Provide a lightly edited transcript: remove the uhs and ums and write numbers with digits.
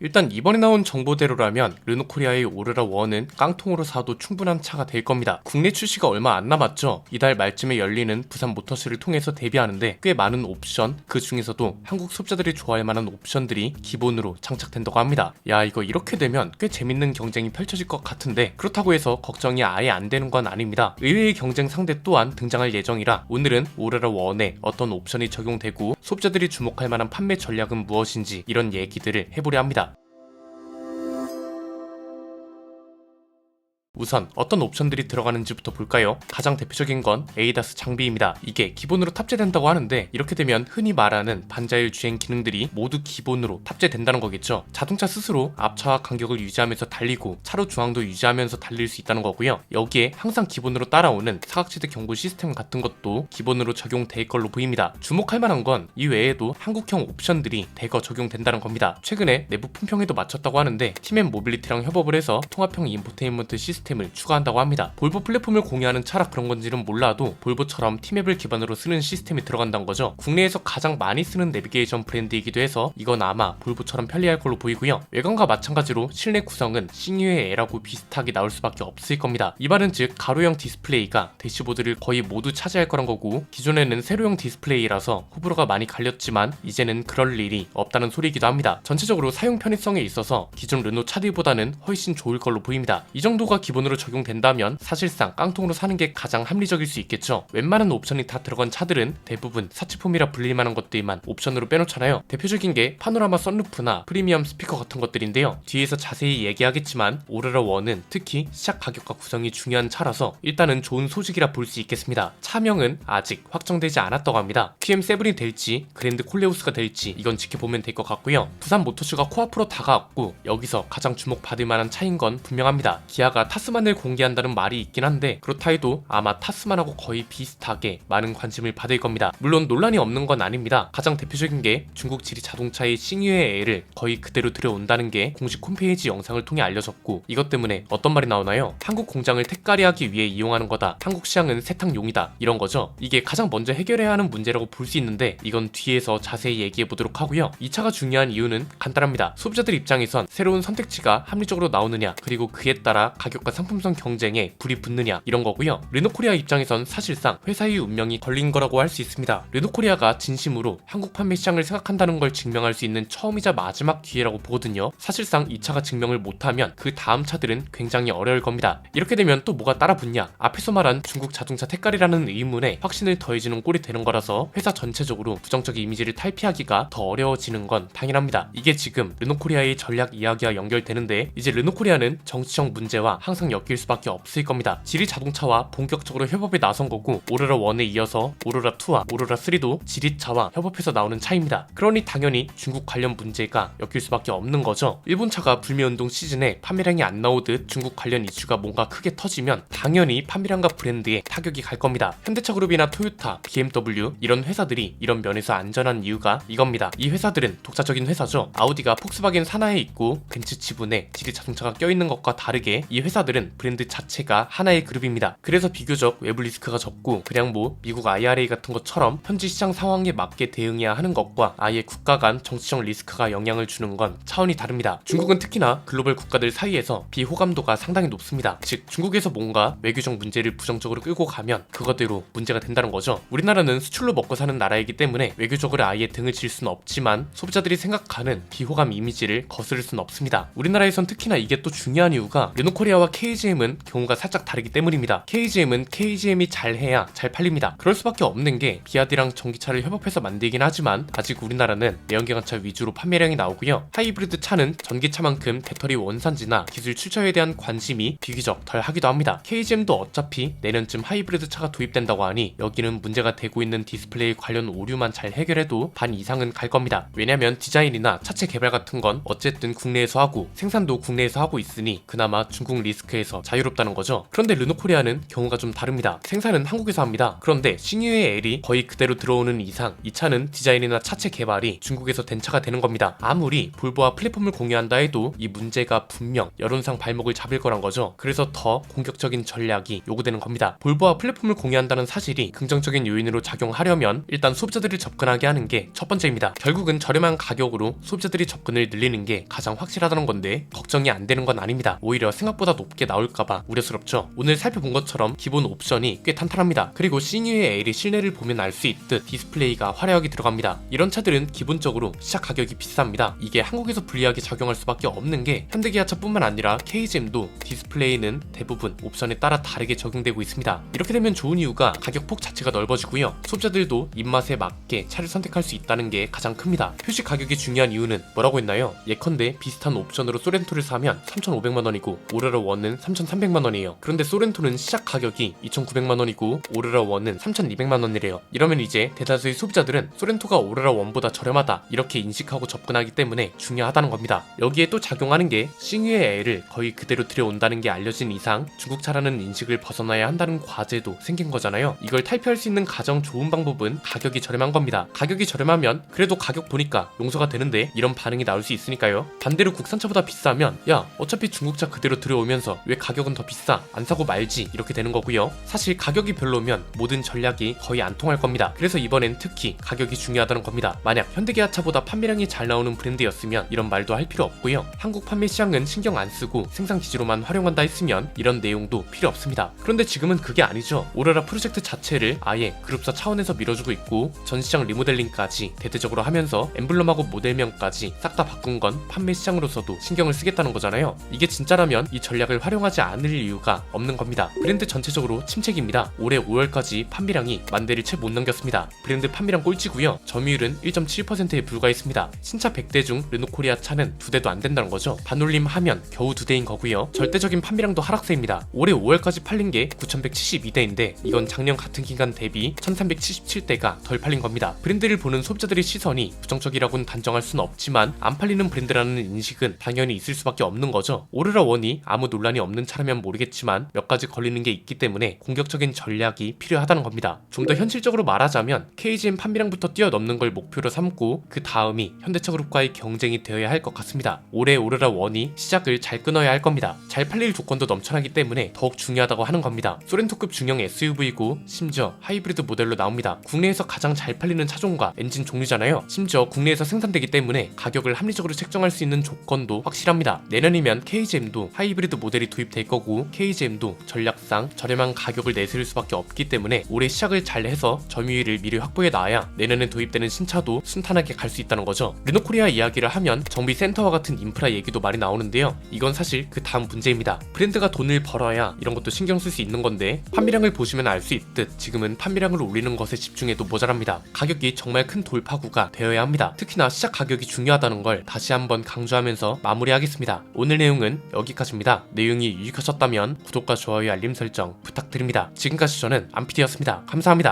일단 이번에 나온 정보대로라면 르노코리아의 오로라 1은 깡통으로 사도 충분한 차가 될 겁니다. 국내 출시가 얼마 안 남았죠. 이달 말쯤에 열리는 부산 모터쇼를 통해서 대비하는데 꽤 많은 옵션, 그 중에서도 한국 소비자들이 좋아할 만한 옵션들이 기본으로 장착된다고 합니다. 야, 이거 이렇게 되면 꽤 재밌는 경쟁이 펼쳐질 것 같은데, 그렇다고 해서 걱정이 아예 안 되는 건 아닙니다. 의외의 경쟁 상대 또한 등장할 예정이라 오늘은 오로라 1에 어떤 옵션이 적용되고 소비자들이 주목할 만한 판매 전략은 무엇인지 이런 얘기들을 해보려 합니다. 우선 어떤 옵션들이 들어가는지부터 볼까요? 가장 대표적인 건 ADAS 장비입니다. 이게 기본으로 탑재된다고 하는데, 이렇게 되면 흔히 말하는 반자율 주행 기능들이 모두 기본으로 탑재된다는 거겠죠. 자동차 스스로 앞차와 간격을 유지하면서 달리고 차로 중앙도 유지하면서 달릴 수 있다는 거고요. 여기에 항상 기본으로 따라오는 사각지대 경고 시스템 같은 것도 기본으로 적용될 걸로 보입니다. 주목할 만한 건 이 외에도 한국형 옵션들이 대거 적용된다는 겁니다. 최근에 내부 품평에도 마쳤다고 하는데 팀앤 모빌리티랑 협업을 해서 통합형 인포테인먼트 시스템을 추가한다고 합니다. 볼보 플랫폼을 공유하는 차라 그런 건지는 몰라도 볼보처럼 팀앱을 기반으로 쓰는 시스템이 들어간다는 거죠. 국내에서 가장 많이 쓰는 내비게이션 브랜드이기도 해서 이건 아마 볼보처럼 편리할 걸로 보이고요. 외관과 마찬가지로 실내 구성은 싱유의 L하고 비슷하게 나올 수밖에 없을 겁니다. 이 말은 즉 가로형 디스플레이가 대시보드를 거의 모두 차지할 거란 거고, 기존에는 세로형 디스플레이라서 호불호가 많이 갈렸지만 이제는 그럴 일이 없다는 소리이기도 합니다. 전체적으로 사용 편의성에 있어서 기존 르노 차들보다는 훨씬 좋을 걸로 보입니다. 이 정도가 기본으로 적용된다면 사실상 깡통으로 사는 게 가장 합리적일 수 있겠죠. 웬만한 옵션이 다 들어간 차들은 대부분 사치품이라 불릴 만한 것들만 옵션으로 빼놓잖아요. 대표적인 게 파노라마 썬루프나 프리미엄 스피커 같은 것들인데요. 뒤에서 자세히 얘기하겠지만 오로라 1은 특히 시작 가격과 구성이 중요한 차라서 일단은 좋은 소식이라 볼 수 있겠습니다. 차명은 아직 확정되지 않았다고 합니다. QM7이 될지 그랜드 콜레우스가 될지 이건 지켜보면 될 것 같고요. 부산 모터쇼가 코앞으로 다가왔고 여기서 가장 주목받을 만한 차인 건 분명합니다. 기아가 타스만을 공개한다는 말이 있긴 한데, 그렇다 해도 아마 타스만하고 거의 비슷하게 많은 관심을 받을 겁니다. 물론 논란이 없는 건 아닙니다. 가장 대표적인 게 중국 지리 자동차의 싱유의 L을 거의 그대로 들여온다는 게 공식 홈페이지 영상을 통해 알려졌고, 이것 때문에 어떤 말이 나오나요? 한국 공장을 택가리하기 위해 이용하는 거다, 한국 시장은 세탁용이다, 이런 거죠. 이게 가장 먼저 해결해야 하는 문제라고 볼 수 있는데 이건 뒤에서 자세히 얘기해 보도록 하고요. 이 차가 중요한 이유는 간단합니다. 소비자들 입장에선 새로운 선택지가 합리적으로 나오느냐, 그리고 그에 따라 가격과 상품성 경쟁에 불이 붙느냐, 이런 거고요. 르노코리아 입장에선 사실상 회사의 운명이 걸린 거라고 할 수 있습니다. 르노코리아가 진심으로 한국 판매 시장을 생각한다는 걸 증명할 수 있는 처음이자 마지막 기회라고 보거든요. 사실상 이 차가 증명을 못하면 그 다음 차들은 굉장히 어려울 겁니다. 이렇게 되면 또 뭐가 따라붙냐? 앞에서 말한 중국 자동차 택가리라는 의문에 확신을 더해지는 꼴이 되는 거라서 회사 전체적으로 부정적 이미지를 탈피하기가 더 어려워지는 건 당연합니다. 이게 지금 르노코리아의 전략 이야기와 연결되는데, 이제 르노코리아는 정치적 문제와 항상 엮일 수밖에 없을 겁니다. 지리 자동차와 본격적으로 협업에 나선 거고, 오로라 1에 이어서 오로라 2와 오로라 3도 지리차와 협업해서 나오는 차입니다. 그러니 당연히 중국 관련 문제가 엮일 수밖에 없는 거죠. 일본 차가 불매운동 시즌에 판매량이 안 나오듯 중국 관련 이슈가 뭔가 크게 터지면 당연히 판매량과 브랜드에 타격이 갈 겁니다. 현대차 그룹이나 토요타, BMW 이런 회사들이 이런 면에서 안전한 이유가 이겁니다. 이 회사들은 독자적인 회사죠. 아우디가 폭스바겐 산하에 있고 벤츠 지분에 지리 자동차가 껴있는 것과 다르게 이 회사들은 브랜드 자체가 하나의 그룹입니다. 그래서 비교적 외부 리스크가 적고, 그냥 뭐 미국 IRA 같은 것처럼 현지 시장 상황에 맞게 대응해야 하는 것과 아예 국가 간 정치적 리스크가 영향을 주는 건 차원이 다릅니다. 중국은 특히나 글로벌 국가들 사이에서 비호감도가 상당히 높습니다. 즉 중국에서 뭔가 외교적 문제를 부정적으로 끌고 가면 그거대로 문제가 된다는 거죠. 우리나라는 수출로 먹고 사는 나라이기 때문에 외교적으로 아예 등을 질 수는 없지만 소비자들이 생각하는 비호감 이미지를 거스를 수는 없습니다. 우리나라에선 특히나 이게 또 중요한 이유가 르노코리아와 KGM은 경우가 살짝 다르기 때문입니다. KGM은 KGM이 잘해야 잘 팔립니다. 그럴 수밖에 없는 게 비아디랑 전기차를 협업해서 만들긴 하지만 아직 우리나라는 내연기관차 위주로 판매량이 나오고요. 하이브리드 차는 전기차만큼 배터리 원산지나 기술 출처에 대한 관심이 비교적 덜 하기도 합니다. KGM도 어차피 내년쯤 하이브리드 차가 도입된다고 하니 여기는 문제가 되고 있는 디스플레이 관련 오류만 잘 해결해도 반 이상은 갈 겁니다. 왜냐면 디자인이나 차체 개발 같은 건 어쨌든 국내에서 하고 생산도 국내에서 하고 있으니 그나마 중국 리스크 리스크에서 자유롭다는 거죠. 그런데 르노코리아는 경우가 좀 다릅니다. 생산은 한국에서 합니다. 그런데 싱유의 L이 거의 그대로 들어오는 이상 이 차는 디자인이나 차체 개발이 중국에서 된 차가 되는 겁니다. 아무리 볼보와 플랫폼을 공유한다 해도 이 문제가 분명 여론상 발목을 잡을 거란 거죠. 그래서 더 공격적인 전략이 요구되는 겁니다. 볼보와 플랫폼을 공유한다는 사실이 긍정적인 요인으로 작용하려면 일단 소비자들을 접근하게 하는 게 첫 번째입니다. 결국은 저렴한 가격으로 소비자들이 접근을 늘리는 게 가장 확실하다는 건데 걱정이 안 되는 건 아닙니다. 오히려 생각보다 높게 나올까봐 우려스럽죠. 오늘 살펴본 것처럼 기본 옵션이 꽤 탄탄합니다. 그리고 싱유의 L이 실내를 보면 알 수 있듯 디스플레이가 화려하게 들어갑니다. 이런 차들은 기본적으로 시작 가격이 비쌉니다. 이게 한국에서 불리하게 작용할 수밖에 없는 게 현대기아차뿐만 아니라 KGM도 디스플레이는 대부분 옵션에 따라 다르게 적용되고 있습니다. 이렇게 되면 좋은 이유가 가격폭 자체가 넓어지고요. 소비자들도 입맛에 맞게 차를 선택할 수 있다는 게 가장 큽니다. 표시 가격이 중요한 이유는 뭐라고 했나요? 예컨대 비슷한 옵션으로 소렌토를 사면 3,500만원이고 오레라 1은 3,300만원이에요. 그런데 소렌토는 시작 가격이 2,900만원이고 오레라 1은 3,200만원이래요. 이러면 이제 대다수의 소비자들은 소렌토가 오레라 1보다 저렴하다 이렇게 인식하고 접근하기 때문에 중요하다는 겁니다. 여기에 또 작용하는 게 싱유의 L을 거의 그대로 들여온다는 게 알려진 이상 중국차라는 인식을 벗어나야 한다는 과제도 생긴 거잖아요. 이걸 탈피할 수 있는 가장 좋은 방법은 가격이 저렴한 겁니다. 가격이 저렴하면 그래도 가격 보니까 용서가 되는데 이런 반응이 나올 수 있으니까요. 반대로 국산차보다 비싸면 야 어차피 중국차 그대로 들여오면서 왜 가격은 더 비싸 안 사고 말지 이렇게 되는 거고요. 사실 가격이 별로면 모든 전략이 거의 안 통할 겁니다. 그래서 이번엔 특히 가격이 중요하다는 겁니다. 만약 현대기아차보다 판매량이 잘 나오는 브랜드였으면 이런 말도 할 필요 없고요. 한국 판매 시장은 신경 안 쓰고 생산 기지로만 활용한다 했으면 이런 내용도 필요 없습니다. 그런데 지금은 그게 아니죠. 오레라 프로젝트 자체를 아예 그룹사 차원에서 밀어주고 있고 전시장 리모델링까지 대대적으로 하면서 엠블럼하고 모델명까지 싹 다 바꾼 건 판매 시장으로서도 신경을 쓰겠다는 거잖아요. 이게 진짜라면 이 전략을 활용하지 않을 이유가 없는 겁니다. 브랜드 전체적으로 침체기입니다. 올해 5월까지 판매량이 10,000대를 채 못 넘겼습니다. 브랜드 판매량 꼴찌고요. 점유율은 1.7%에 불과했습니다. 신차 100대 중 르노코리아 차는 2대도 안 된다는 거죠. 반올림 하면 겨우 2대인 거고요. 절대적인 판매량도 하락세입니다. 올해 5월까지 팔린 게 9,172대인데 이건 작년 같은 기간 대비 1,377대가 덜 팔린 겁니다. 브랜드를 보는 소비자들의 시선이 부정적이라고는 단정할 수는 없지만 안 팔리는 브랜드라는 인식은 당연히 있을 수밖에 없는 거죠. 오레라 1이 아무 논란이 없는 차라면 모르겠지만 몇 가지 걸리는 게 있기 때문에 공격적인 전략이 필요하다는 겁니다. 좀 더 현실적으로 말하자면 KGM 판매량부터 뛰어넘는 걸 목표로 삼고 그 다음이 현대차 그룹과의 경쟁이 되어야 할 것 같습니다. 올해 오레라 1이 시작을 잘 끊어야 할 겁니다. 잘 팔릴 조건도 넘쳐나기 때문에 더욱 중요하다고 하는 겁니다. 소렌토급 중형 SUV고 심지어 하이브리드 모델로 나옵니다. 국내에서 가장 잘 팔리는 차종과 엔진 종류잖아요. 심지어 국내에서 생산되기 때문에 가격을 합리적으로 책정할 수 있는 조건도 확실합니다. 내년이면 KGM도 하이브리드 모델이 도입될 거고 KGM도 전략상 저렴한 가격을 내세울 수밖에 없기 때문에 올해 시작을 잘 해서 점유율을 미리 확보해 놔야 내년에 도입되는 신차도 순탄하게 갈 수 있다는 거죠. 르노코리아 이야기를 하면 정비센터와 같은 인프라 얘기도 많이 나오는데요. 이건 사실 그 다음 문제입니다. 브랜드가 돈을 벌어야 이런 것도 신경 쓸 수 있는 건데 판매량을 보시면 알 수 있듯 지금은 판매량을 올리는 것에 집중해도 모자랍니다. 가격이 정말 큰 돌파구가 되어야 합니다. 특히나 시작 가격이 중요하다는 걸 다시 한번 강조하면서 마무리하겠습니다. 오늘 내용은 여기까지입니다. 내용이 유익하셨다면 구독과 좋아요 알림 설정 부탁드립니다. 지금까지 저는 안피디였습니다. 감사합니다.